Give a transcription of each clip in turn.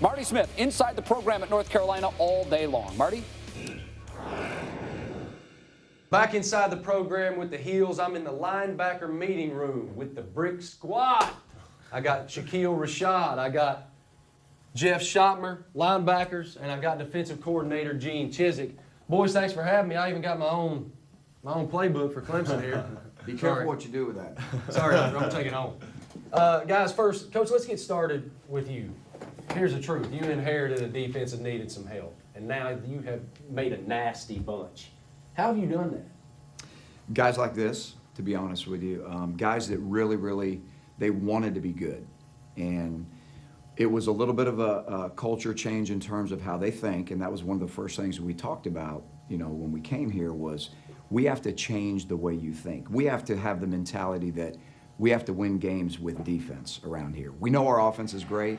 Marty Smith inside the program at North Carolina all day long. Marty? Back inside the program with the Heels, I'm in the linebacker meeting room with the Brick Squad. I got Shakeel Rashad, I got Jeff Schoettmer, linebackers, and I got defensive coordinator Gene Chizik. Boys, thanks for having me. I even got my own playbook for Clemson here. Be careful what you do with that. Sorry, I'm going to take it home. Guys, first, Coach, let's get started with you. Here's the truth. You inherited a defense that needed some help, and now you have made a nasty bunch. How have you done that? Guys like this, to be honest with you, guys that really, they wanted to be good. And it was a little bit of a culture change in terms of how they think, and that was one of the first things we talked about, when we came here was we have to change the way you think. We have to have the mentality that we have to win games with defense around here. We know our offense is great,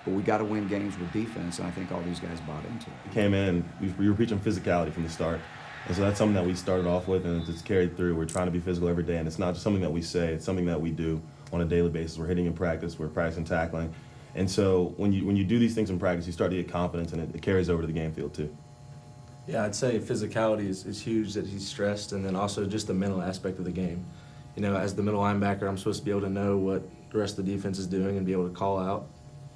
but we got to win games with defense, and I think all these guys bought into it. We came in, we were preaching physicality from the start. And so that's something that we started off with, and it's carried through. We're trying to be physical every day, and it's not just something that we say, it's something that we do on a daily basis. We're hitting in practice, we're practicing tackling. And so when you do these things in practice, you start to get confidence, and it carries over to the game field too. Yeah, I'd say physicality is huge, that he's stressed, and then also just the mental aspect of the game. As the middle linebacker, I'm supposed to be able to know what the rest of the defense is doing and be able to call out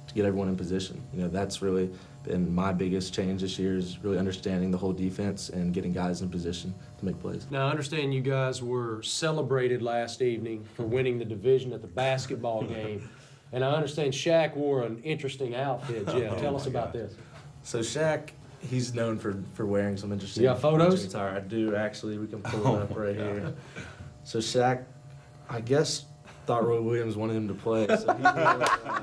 to get everyone in position. That's really been my biggest change this year, is really understanding the whole defense and getting guys in position to make plays. Now, I understand you guys were celebrated last evening for winning the division at the basketball game. And I understand Shaq wore an interesting outfit, Jeff. Tell us about this. So Shaq, he's known for wearing some interesting. You got photos? Attire. I do, actually. We can pull it up right here. So Shaq, I guess, thought Roy Williams wanted him to play. So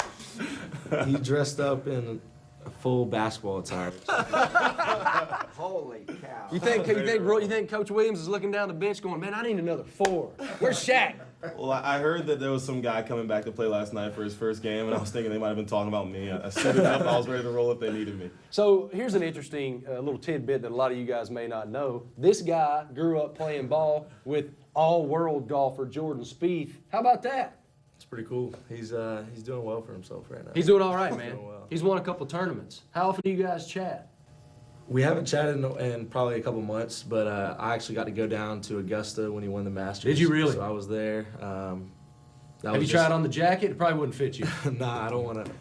he dressed up in a full basketball attire. Holy cow. You think Coach Williams is looking down the bench going, man, I need another 4. Where's Shaq? Well, I heard that there was some guy coming back to play last night for his first game, and I was thinking they might have been talking about me. I suited up, I was ready to roll if they needed me. So here's an interesting little tidbit that a lot of you guys may not know. This guy grew up playing ball with all-world golfer Jordan Spieth. How about that? It's pretty cool. He's doing well for himself right now. He's doing all right, man. Doing well. He's won a couple tournaments. How often do you guys chat? We haven't chatted in probably a couple months, but I actually got to go down to Augusta when he won the Masters. Did you really? So I was there. Have you tried on the jacket? It probably wouldn't fit you. Nah, I don't want to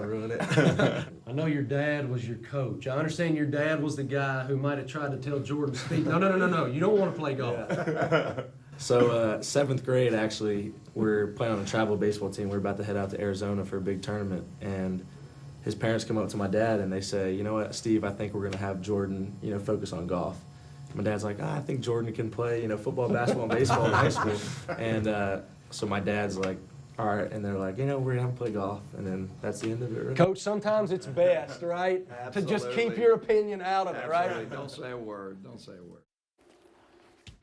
ruin it. I know your dad was your coach. I understand your dad was the guy who might have tried to tell Jordan Spieth, no, you don't want to play golf. Yeah. So 7th grade, actually, we're playing on a travel baseball team. We're about to head out to Arizona for a big tournament, and his parents come up to my dad and they say, you know what, Steve, I think we're going to have Jordan, focus on golf. My dad's like, I think Jordan can play, football, basketball, and baseball in high school. And so my dad's like, all right, and they're like, we're going to have him play golf, and then that's the end of it. Really. Coach, sometimes it's best, right, to just keep your opinion out of it, right? Don't say a word. Don't say a word.